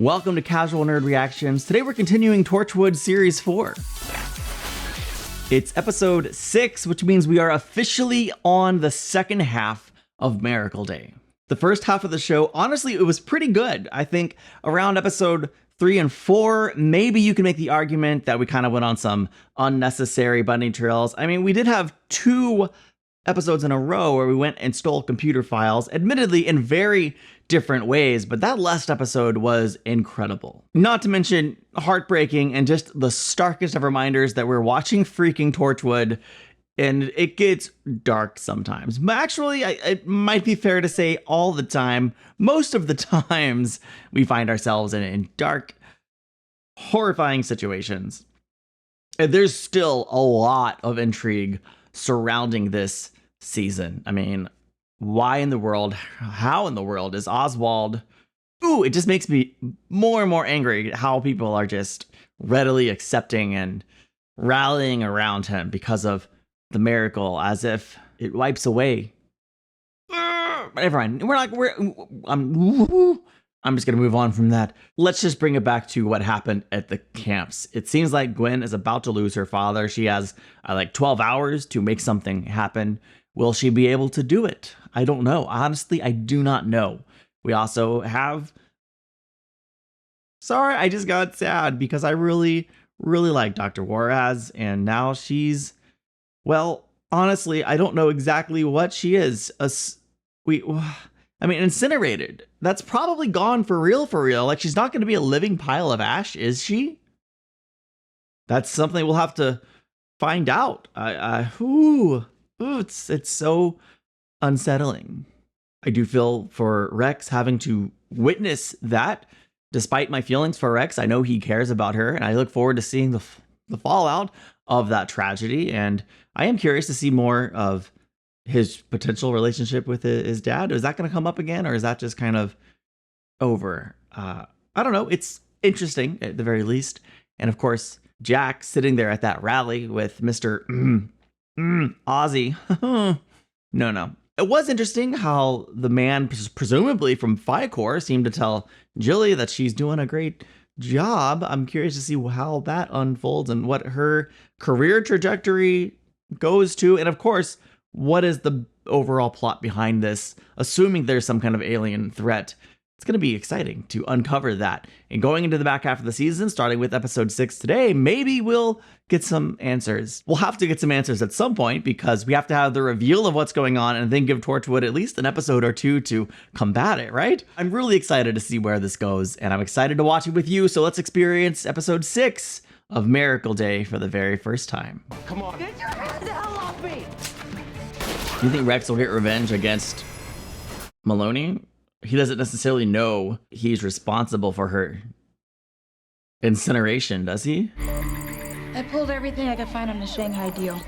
Welcome to Casual Nerd Reactions. Today we're continuing Torchwood Series 4. It's episode 6, which means we are officially on the second half of Miracle Day. The first half of the show, honestly, it was pretty good. I think around episode 3 and 4, maybe you can make the argument that we kind of went on some unnecessary bunny trails. I mean, we did have 2 episodes in a row where we went and stole computer files, admittedly in very different ways, but that last episode was incredible. Not to mention heartbreaking and just the starkest of reminders that we're watching freaking Torchwood and it gets dark sometimes. But actually, it might be fair to say all the time, most of the times we find ourselves in dark, horrifying situations. And there's still a lot of intrigue surrounding this season. I mean, why in the world, how in the world is Oswald? Ooh, it just makes me more and more angry how people are just readily accepting and rallying around him because of the miracle, as if it wipes away. Never mind. I'm just gonna move on from that. Let's just bring it back to what happened at the camps. It seems like Gwen is about to lose her father. She has like 12 hours to make something happen. Will she be able to do it? I don't know. Honestly, I do not know. We also have... Sorry, I just got sad because I really like Dr. Juarez, and now she's... Well, honestly, I don't know exactly what she is. Incinerated. That's probably gone for real. Like, she's not going to be a living pile of ash, is she? That's something we'll have to find out. It's so unsettling. I do feel for Rex having to witness that. Despite my feelings for Rex, I know he cares about her, and I look forward to seeing the fallout of that tragedy. And I am curious to see more of his potential relationship with his dad. Is that going to come up again, or is that just kind of over? I don't know. It's interesting at the very least. And of course, Jack sitting there at that rally with Mr. Ozzy. No. It was interesting how the man, presumably from FICOR, seemed to tell Jilly that she's doing a great job. I'm curious to see how that unfolds and what her career trajectory goes to. And of course, what is the overall plot behind this, assuming there's some kind of alien threat. It's going to be exciting to uncover that. And going into the back half of the season, starting with episode 6 today, maybe we'll get some answers. We'll have to get some answers at some point because we have to have the reveal of what's going on and then give Torchwood at least an episode or 2 to combat it, right? I'm really excited to see where this goes, and I'm excited to watch it with you. So let's experience episode 6 of Miracle Day for the very first time. Come on. Get your hands the hell off me! Do you think Rex will get revenge against Maloney? He doesn't necessarily know he's responsible for her incineration, does he? I pulled everything I could find on the Shanghai deal.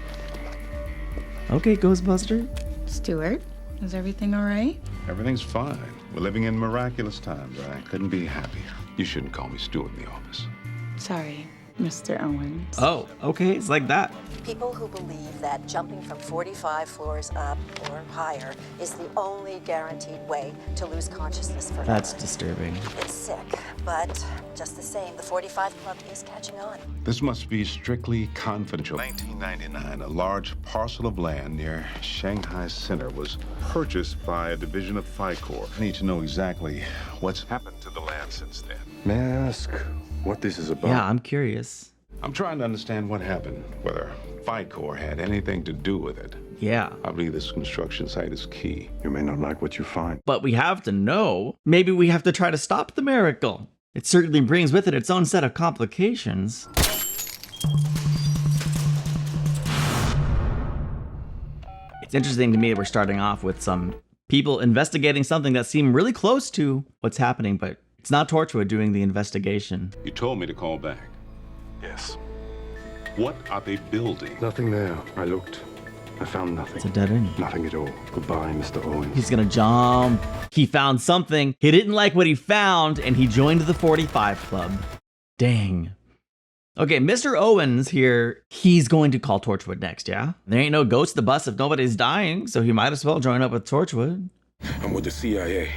Okay, Ghostbuster. Stuart, is everything all right? Everything's fine. We're living in miraculous times. I couldn't be happier. You shouldn't call me Stuart in the office. Sorry, Mr. Owens. Oh, okay, it's like that. People who believe that jumping from 45 floors up or higher is the only guaranteed way to lose consciousness forever. That's disturbing. It's sick, but just the same, the 45 Club is catching on. This must be strictly confidential. 1999, a large parcel of land near Shanghai Center was purchased by a division of FICOR. I need to know exactly what's happened to the land since then. May I ask what this is about? Yeah, I'm curious. I'm trying to understand what happened, whether FICOR had anything to do with it. Yeah. I believe this construction site is key. You may not like what you find. But we have to know. Maybe we have to try to stop the miracle. It certainly brings with it its own set of complications. It's interesting to me that we're starting off with some people investigating something that seem really close to what's happening, but it's not Torchwood doing the investigation. You told me to call back. Yes. What are they building? Nothing there. I looked. I found nothing. It's a dead end. Nothing at all. Goodbye, Mr. Owens. He's gonna jump. He found something. He didn't like what he found, and he joined the 45 Club. Dang. Okay, Mr. Owens here, he's going to call Torchwood next, yeah? There ain't no ghost to bust if nobody's dying, so he might as well join up with Torchwood. I'm with the CIA,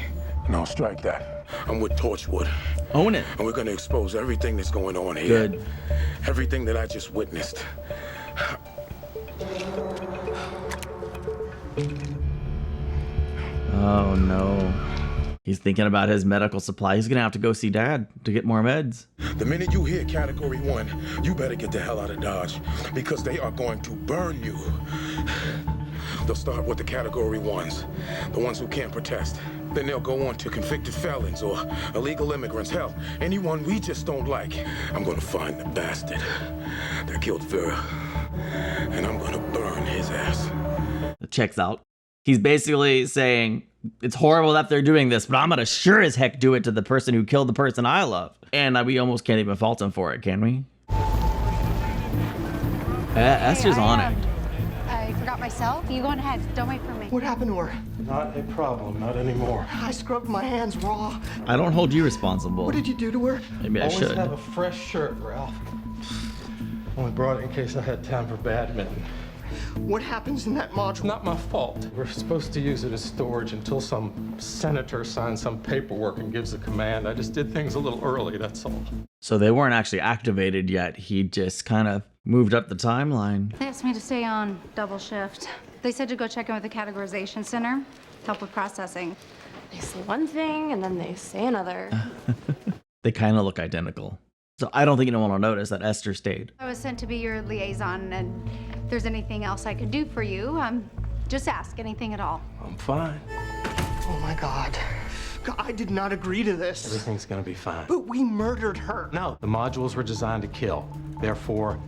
and I'll strike that. I'm with Torchwood, Own it. And we're gonna expose everything that's going on here. Good. Everything that I just witnessed. Oh no. He's thinking about his medical supply. He's gonna have to go see Dad to get more meds. The minute you hear Category 1, you better get the hell out of Dodge, because they are going to burn you. They'll start with the Category 1s, the ones who can't protest. Then they'll go on to convicted felons or illegal immigrants. Hell, anyone we just don't like. I'm gonna find the bastard that killed Vera, and I'm gonna burn his ass. It checks out. He's basically saying, it's horrible that they're doing this, but I'm gonna sure as heck do it to the person who killed the person I love. And we almost can't even fault him for it, can we? Esther's on it. I forgot myself. You go on ahead. Don't wait for me. What happened to her? Not a problem, not anymore. I scrubbed my hands raw. I don't hold you responsible. What did you do to her? Maybe I Always should. have a fresh shirt, Ralph. Only brought it in case I had time for badminton. What happens in that module? Not my fault. We're supposed to use it as storage until some senator signs some paperwork and gives the command. I just did things a little early, that's all. So they weren't actually activated yet. He just kind of moved up the timeline. They asked me to stay on double shift. They said to go check in with the categorization center, help with processing. They say one thing and then they say another. They kind of look identical. So I don't think anyone will notice that Esther stayed. I was sent to be your liaison, and if there's anything else I could do for you, just ask, anything at all. I'm fine. Oh my God. God, I did not agree to this. Everything's gonna be fine. But we murdered her. No, the modules were designed to kill. Therefore,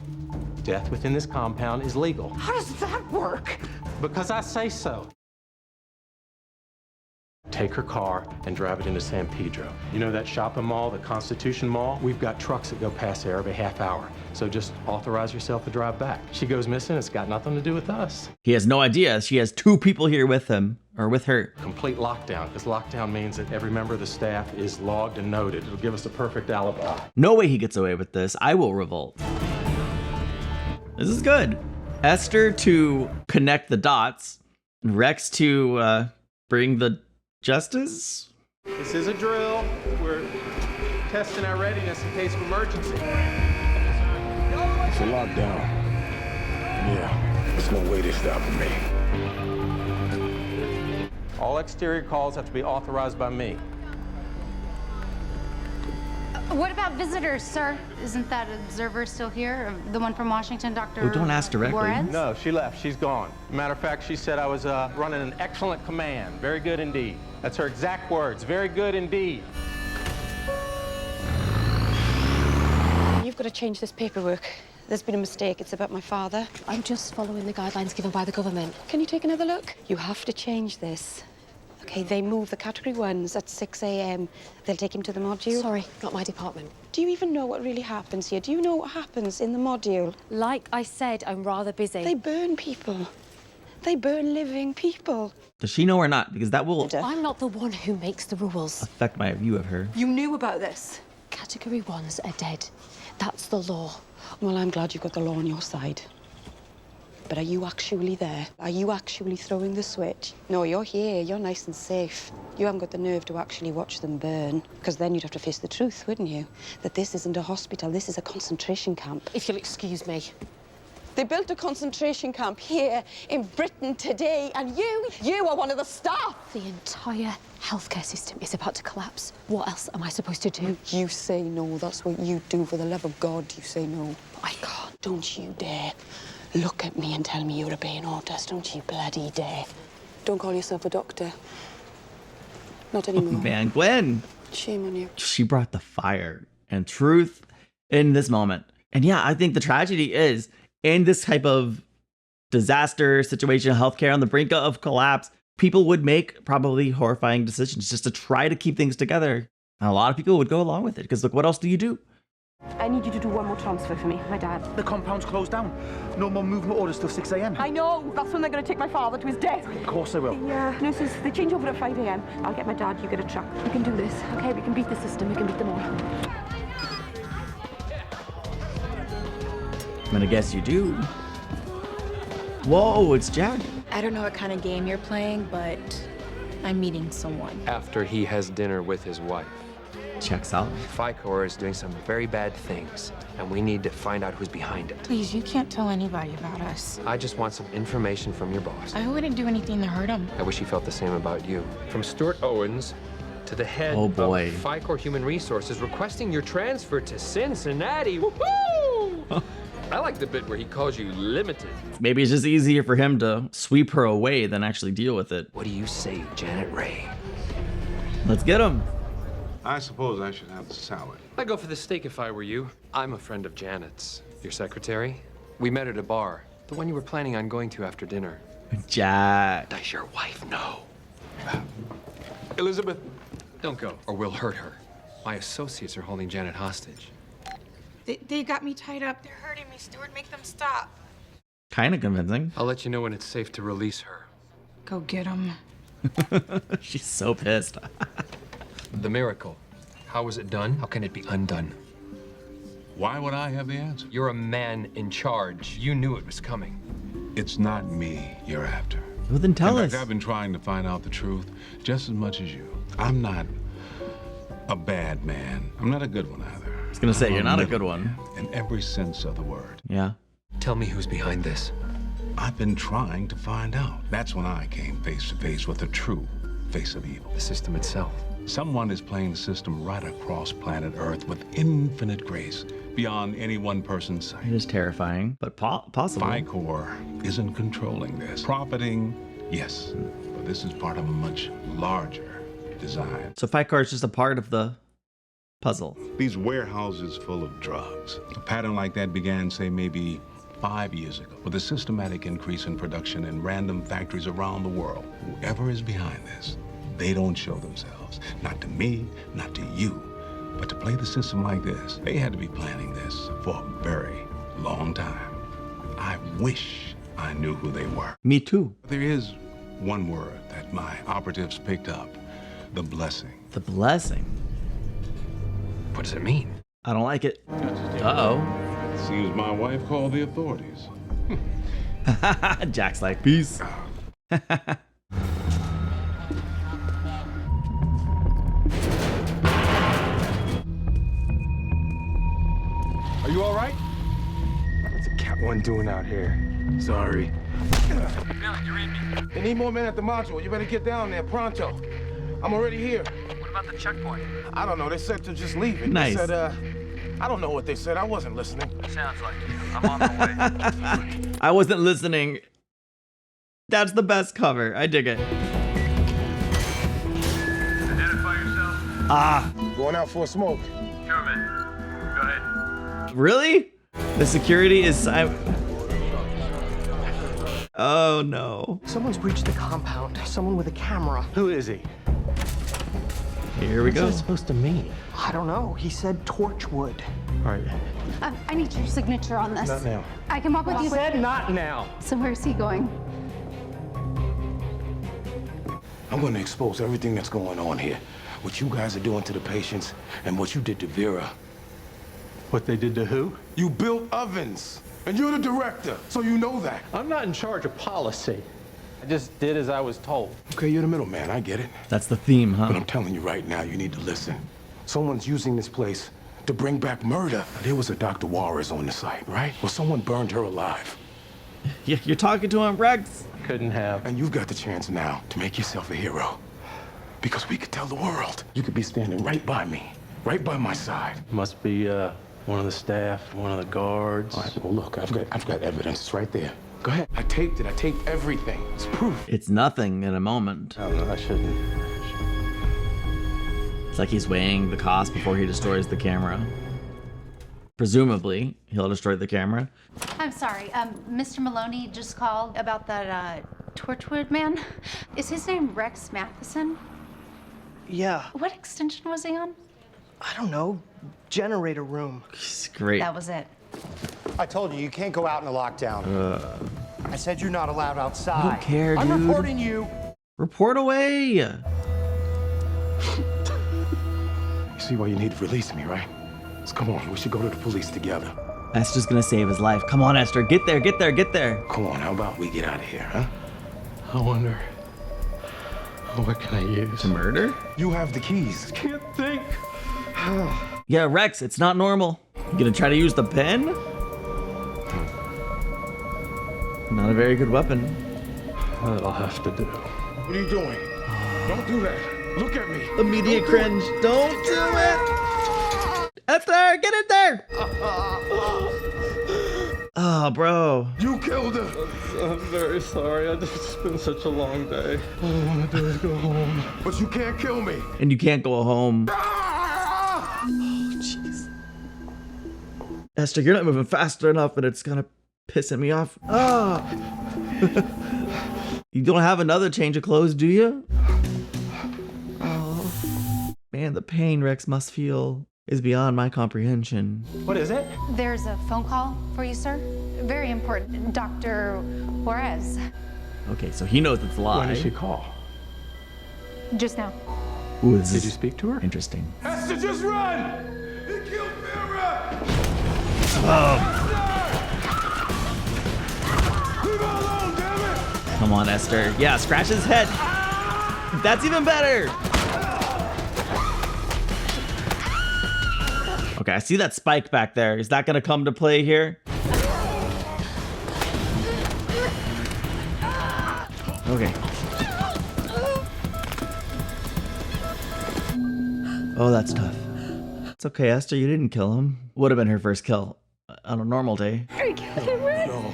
death within this compound is legal. How does that work? Because I say so. Take her car and drive it into San Pedro. You know that shopping mall, the Constitution Mall? We've got trucks that go past there every half hour. So just authorize yourself to drive back. She goes missing, it's got nothing to do with us. He has no idea. She has 2 people here with him, or with her. Complete lockdown, because lockdown means that every member of the staff is logged and noted. It'll give us a perfect alibi. No way he gets away with this. I will revolt. This is good. Esther to connect the dots, and Rex to bring the justice? This is a drill. We're testing our readiness in case of emergency. It's a lockdown. Yeah, there's no way they're stopping me. All exterior calls have to be authorized by me. What about visitors, sir? Isn't that observer still here? The one from Washington, Dr. Oh, don't ask directly. Juarez? No, she left. She's gone. Matter of fact, she said I was running an excellent command. Very good indeed. That's her exact words. Very good indeed. You've got to change this paperwork. There's been a mistake. It's about my father. I'm just following the guidelines given by the government. Can you take another look? You have to change this. Okay, they move the category 1s at 6 a.m. They'll take him to the module. Sorry, not my department. Do you even know what really happens here? Do you know what happens in the module? Like I said, I'm rather busy. They burn people. They burn living people. Does she know or not? Because that will I'm not the one who makes the rules. affect my view of her. You knew about this? Category 1s are dead. That's the law. Well, I'm glad you've got the law on your side. But are you actually there? Are you actually throwing the switch? No, you're here. You're nice and safe. You haven't got the nerve to actually watch them burn. Because then you'd have to face the truth, wouldn't you? That this isn't a hospital, this is a concentration camp. If you'll excuse me. They built a concentration camp here in Britain today, and you are one of the staff. The entire healthcare system is about to collapse. What else am I supposed to do? You say no. That's what you do. For the love of God, you say no. I can't. Don't you dare look at me and tell me you're obeying orders. Don't you bloody dare. Don't call yourself a doctor. Not anymore. Man, Gwen. Shame on you. She brought the fire and truth in this moment. And yeah, I think the tragedy is in this type of disaster situation, healthcare on the brink of collapse, people would make probably horrifying decisions just to try to keep things together. And a lot of people would go along with it because look, what else do you do? I need you to do one more transfer for me, my dad. The compound's closed down. No more movement orders till 6 a.m. I know. That's when they're going to take my father to his death. Of course they will. Yeah. Nurses, they change over at 5 a.m. I'll get my dad, you get a truck. We can do this, okay? We can beat the system. We can beat them all. I'm gonna guess you do. Whoa, it's Jack. I don't know what kind of game you're playing, but I'm meeting someone. After he has dinner with his wife. checks out. FICOR is doing some very bad things, and we need to find out who's behind it. Please, you can't tell anybody about us. I just want some information from your boss. I wouldn't do anything to hurt him. I wish he felt the same about you. From Stuart Owens to the head Oh, boy. of FICOR Human Resources requesting your transfer to Cincinnati. Woohoo! I like the bit where he calls you limited. Maybe it's just easier for him to sweep her away than actually deal with it. What do you say, Janet Ray? Let's get him. I suppose I should have the salad. I'd go for the steak if I were you. I'm a friend of Janet's. Your secretary? We met at a bar. The one you were planning on going to after dinner. Jack. Does your wife know? Elizabeth, don't go, or we'll hurt her. My associates are holding Janet hostage. They got me tied up. They're hurting me, Stuart. Make them stop. Kind of convincing. I'll let you know when it's safe to release her. Go get them. She's so pissed. The miracle. How was it done? How can it be undone? Why would I have the answer? You're a man in charge. You knew it was coming. It's not me you're after. Well, then tell In us. fact, I've been trying to find out the truth just as much as you. I'm not a bad man. I'm not a good one either. I was gonna say, you're not a good one. In every sense of the word. Yeah. Tell me who's behind this. I've been trying to find out. That's when I came face to face with the true face of evil. The system itself. Someone is playing the system right across planet Earth with infinite grace, beyond any one person's sight. It is terrifying, but possible. FICOR isn't controlling this. Profiting, yes, but this is part of a much larger design. So FICOR is just a part of the puzzle. These warehouses full of drugs. A pattern like that began, say, maybe 5 years ago, with a systematic increase in production in random factories around the world. Whoever is behind this, they don't show themselves. Not to me, not to you. But to play the system like this, they had to be planning this for a very long time. I wish I knew who they were. Me too. There is one word that my operatives picked up. The blessing. The blessing? What does it mean? I don't like it. Uh-oh. Seems my wife called the authorities. Jack's like, peace. Are you all right? What's the Cat One doing out here? Sorry. They need more men at the module. You better get down there pronto. I'm already here. What about the checkpoint? I don't know. They said to just leave it. Nice. They said, I don't know what they said. I wasn't listening. Sounds like it. I'm on the way. I wasn't listening. That's the best cover. I dig it. Identify yourself. Ah. Going out for a smoke. Sure, man. Go ahead. Really? The security is... Oh, no. Someone's breached the compound. Someone with a camera. Who is he? Here we go. What's it supposed to mean? I don't know. He said Torchwood. All right. I need your signature on this. Not now. I can walk with you. Said not now. So where's he going? I'm going to expose everything that's going on here. What you guys are doing to the patients and what you did to Vera. What they did to who? You built ovens. And you're the director, so you know that. I'm not in charge of policy. I just did as I was told. Okay, you're the middleman. I get it. That's the theme, huh? But I'm telling you right now, you need to listen. Someone's using this place to bring back murder. There was a Dr. Juarez on the site, right? Well, someone burned her alive. You're talking to him, Rex. Couldn't have. And you've got the chance now to make yourself a hero. Because we could tell the world. You could be standing right by me, right by my side. Must be one of the staff, one of the guards. All right, well, look, I've got evidence. It's right there. Go ahead. I taped it. I taped everything. It's proof. It's nothing in a moment. I don't know. I shouldn't. It's like he's weighing the cost before he destroys the camera. Presumably, he'll destroy the camera. I'm sorry. Mr. Maloney just called about that Torchwood man. Is his name Rex Matheson? Yeah. What extension was he on? I don't know. Generator room. It's great. That was it. I told you, you can't go out in a lockdown. I said you're not allowed outside. I don't care, I'm dude. reporting you. Report away. You see why you need to release me, right? So come on, we should go to the police together. Esther's gonna save his life. Come on, Esther. Get there, get there, get there. Come on, how about we get out of here, huh? I wonder, what can I use? To murder? You have the keys. Can't think. Yeah, Rex, it's not normal. You gonna try to use the pen? Not a very good weapon. That'll have to do. What are you doing? Don't do that. Look at me. Immediate cringe. Don't do it. Esther, get in there. Oh, bro. You killed her. I'm very sorry. It's been such a long day. All I want to do is go home. But you can't kill me. And you can't go home. Oh, jeez. Esther, you're not moving fast enough and it's kind of pissing me off. Ah. You don't have another change of clothes, do you? Oh. Man, the pain Rex must feel is beyond my comprehension. What is it? There's a phone call for you, sir. Very important. Dr. Juarez. Okay, so he knows it's a lie. When did she call? Just now. Ooh, this Did is you speak to her? interesting. Esther, just run! He killed Mira! Oh. Leave her alone, damn it! Come on, Esther. Yeah, scratch his head. That's even better. Okay, I see that spike back there. Is that gonna come to play here? Okay. Oh, that's tough. It's okay, Esther, you didn't kill him. Would have been her first kill on a normal day. No,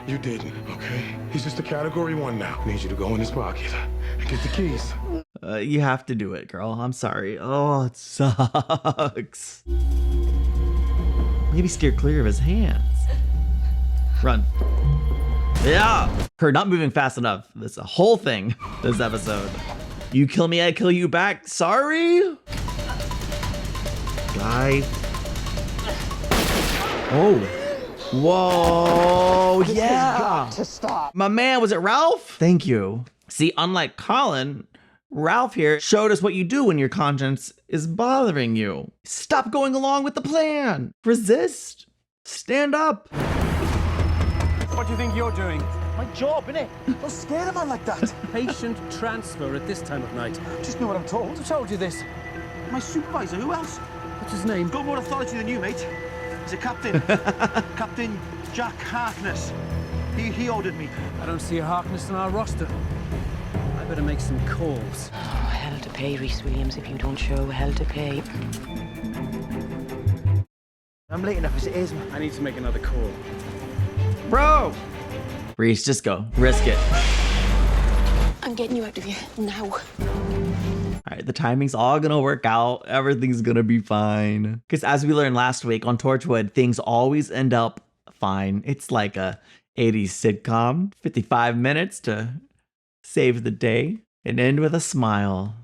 you didn't, okay? He's just a category 1 now. I need you to go in his pocket and get the keys. You have to do it, girl. I'm sorry. Oh, it sucks. Maybe steer clear of his hands. Run. Yeah! Her not moving fast enough. That's a whole thing, this episode. You kill me, I kill you back. Sorry? Guy. Oh. Whoa, yeah. Got to stop. My man, was it Ralph? Thank you. See, unlike Colin, Ralph here showed us what you do when your conscience is bothering you. Stop going along with the plan. Resist. Stand up. What do you think you're doing? My job, innit? Don't scare a man like that. Patient transfer at this time of night. Just know what I'm told. Who told you this? My supervisor, who else? What's his name? Got more authority than you, mate. He's a captain. Captain Jack Harkness. He ordered me. I don't see a Harkness on our roster. I better make some calls. Oh, hell to pay, Rhys Williams, if you don't show. Hell to pay. I'm late enough as it is, man. I need to make another call. Bro! Reese, just go. Risk it. I'm getting you out of here now. All right, the timing's all gonna work out. Everything's gonna be fine. Because as we learned last week on Torchwood, things always end up fine. It's like a 80s sitcom. 55 minutes to save the day and end with a smile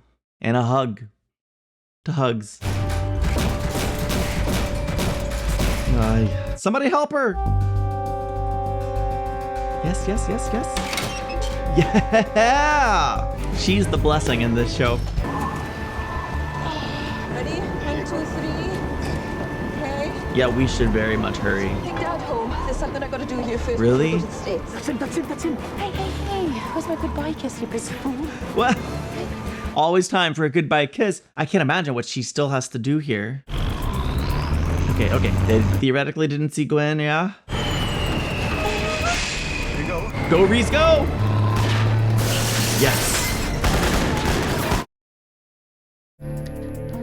and a hug. To hugs. Somebody help her! Yes, yes, yes, yes. Yeah! She's the blessing in this show. Ready? 1, 2, 3. Okay. Yeah, we should very much hurry. Take Dad home. There's something I gotta do here first. Really? before we go to the States. That's him. Hey. Where's my goodbye kiss, you big fool? What? Always time for a goodbye kiss. I can't imagine what she still has to do here. Okay. They theoretically didn't see Gwen, yeah? Here you go. Go, Reese, go! Yes.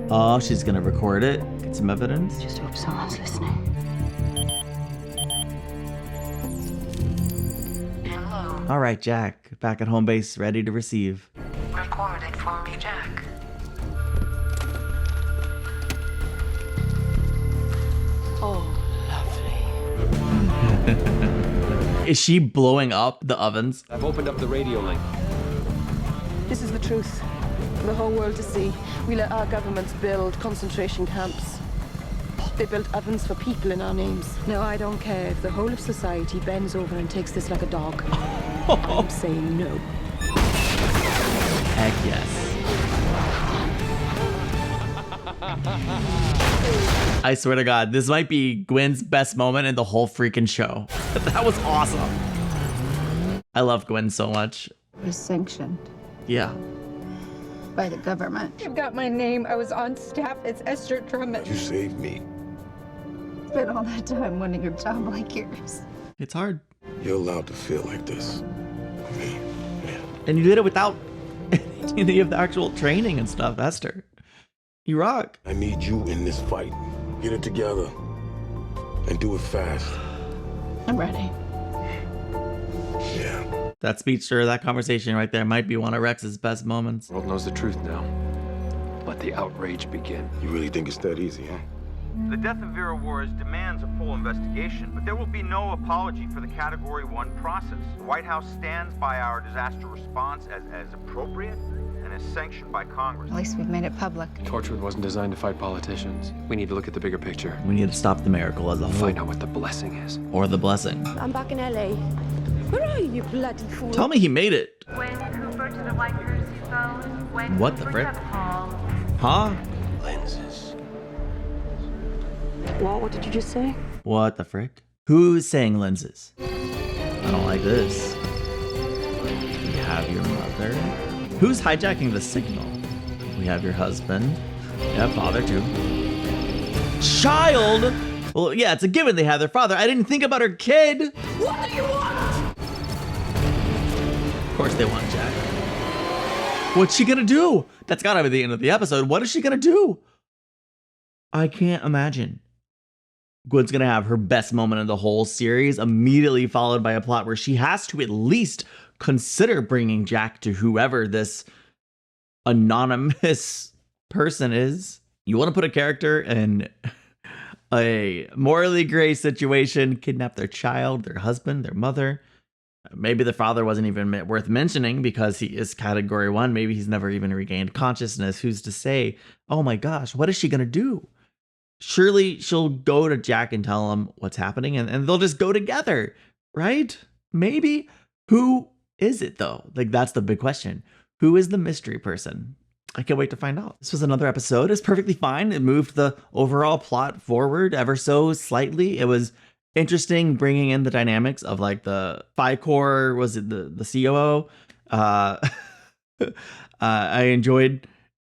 Oh, she's gonna record it. Get some evidence. Just hope someone's listening. Hello. All right, Jack. Back at home base, ready to receive. Recording for me, Jack. Oh, lovely. Is she blowing up the ovens? I've opened up the radio link. This is the truth. For the whole world to see. We let our governments build concentration camps. They built ovens for people in our names. Now, I don't care if the whole of society bends over and takes this like a dog. I'm saying no. Heck yes. I swear to God, this might be Gwen's best moment in the whole freaking show. That was awesome. I love Gwen so much. It was sanctioned. Yeah. by the government. You've got my name. I was on staff. It's Esther Drummond. You saved me. Spent all that time wanting a job like yours. It's hard. You're allowed to feel like this. And you did it without any of the actual training and stuff, Esther. You rock. I need you in this fight. Get it together. And do it fast. I'm ready. Yeah. That speech or that conversation right there might be one of Rex's best moments. The world knows the truth now. Let the outrage begin. You really think it's that easy, huh? The death of Vera Juarez demands a full investigation, but there will be no apology for the Category 1 process. The White House stands by our disaster response as appropriate and is sanctioned by Congress. At least we've made it public. Torchwood wasn't designed to fight politicians. We need to look at the bigger picture. We need to stop the miracle as a whole. Find out what the blessing is. Or the blessing. I'm back in LA. Where are you, bloody fool? Tell me he made it. Gwen Cooper to the White Jersey phone. Gwen What the frick? Huh? Lenses. What did you just say? What the frick? Who's saying lenses? I don't like this. We have your mother. Who's hijacking the signal? We have your husband. Yeah, father too. Child? Well, yeah, it's a given they have their father. I didn't think about her kid. What do you want? Of course they want Jack. What's she gonna do? That's gotta be the end of the episode. What is she gonna do? I can't imagine. Gwen's gonna have her best moment in the whole series, immediately followed by a plot where she has to at least consider bringing Jack to whoever this anonymous person is. You want to put a character in a morally gray situation, kidnap their child, their husband, their mother. Maybe the father wasn't even worth mentioning because he is Category 1. Maybe he's never even regained consciousness. Who's to say? Oh my gosh, what is she gonna do? Surely she'll go to Jack and tell him what's happening and they'll just go together, right? Maybe. Who is it though? Like, that's the big question. Who is the mystery person? I can't wait to find out. This was another episode. It's perfectly fine. It moved the overall plot forward ever so slightly. It was interesting bringing in the dynamics of like the FICOR, was it the COO? I enjoyed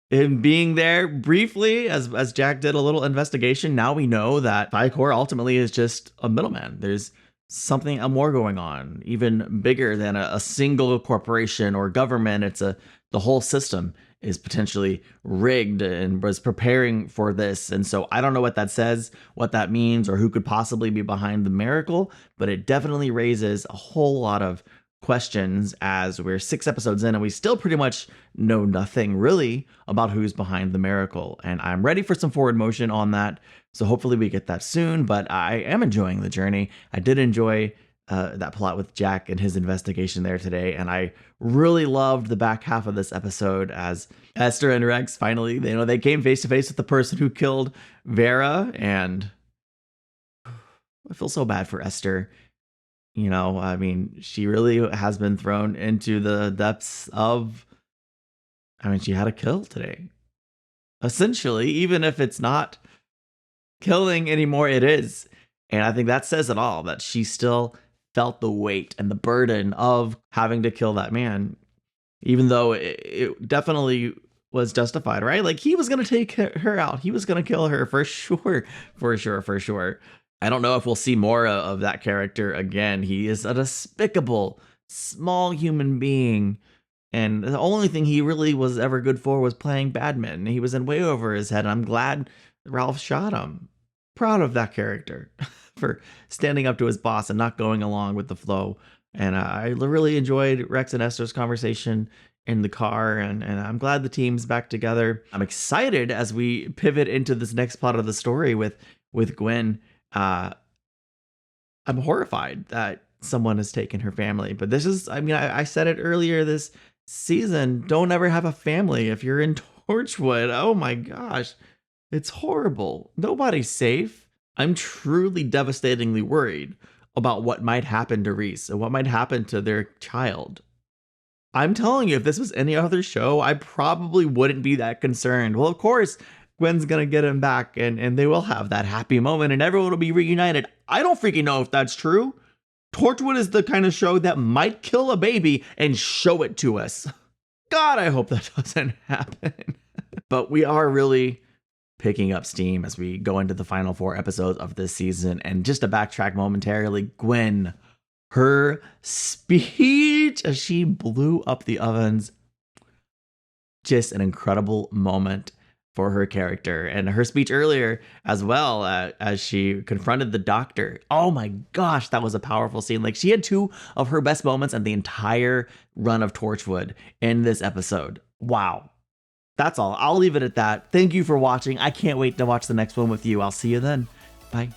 him being there briefly as Jack did a little investigation. Now we know that FICOR ultimately is just a middleman. There's something more going on, even bigger than a single corporation or government. It's the whole system is potentially rigged and was preparing for this. And so I don't know what that says, what that means, or who could possibly be behind the miracle, but it definitely raises a whole lot of questions as we're 6 episodes in and we still pretty much know nothing really about who's behind the miracle. And I'm ready for some forward motion on that. So hopefully we get that soon, but I am enjoying the journey. I did enjoy that plot with Jack and his investigation there today. And I really loved the back half of this episode as Esther and Rex finally, they came face to face with the person who killed Vera. And I feel so bad for Esther. I mean, she really has been thrown into the depths of, she had a kill today. Essentially, even if it's not killing anymore, it is. And I think that says it all, that she still felt the weight and the burden of having to kill that man, even though it definitely was justified, right? Like, he was going to take her out. He was going to kill her for sure. I don't know if we'll see more of that character again. He is a despicable, small human being. And the only thing he really was ever good for was playing badminton. He was in way over his head. I'm glad Ralph shot him. Proud of that character for standing up to his boss and not going along with the flow. And I really enjoyed Rex and Esther's conversation in the car. And I'm glad the team's back together. I'm excited as we pivot into this next part of the story with Gwen. I'm horrified that someone has taken her family, but this is, I said it earlier this season, don't ever have a family if you're in Torchwood. Oh my gosh, it's horrible. Nobody's safe. I'm truly devastatingly worried about what might happen to Reese and what might happen to their child. I'm telling you, if this was any other show, I probably wouldn't be that concerned. Well, of course, Gwen's gonna get him back and they will have that happy moment and everyone will be reunited. I don't freaking know if that's true. Torchwood is the kind of show that might kill a baby and show it to us. God, I hope that doesn't happen. But we are really picking up steam as we go into the final 4 episodes of this season. And just to backtrack momentarily, Gwen, her speech as she blew up the ovens, just an incredible moment for her character. And her speech earlier as well, as she confronted the doctor. Oh my gosh, that was a powerful scene. Like, she had 2 of her best moments in the entire run of Torchwood in this episode. Wow. That's all. I'll leave it at that. Thank you for watching. I can't wait to watch the next one with you. I'll see you then. Bye.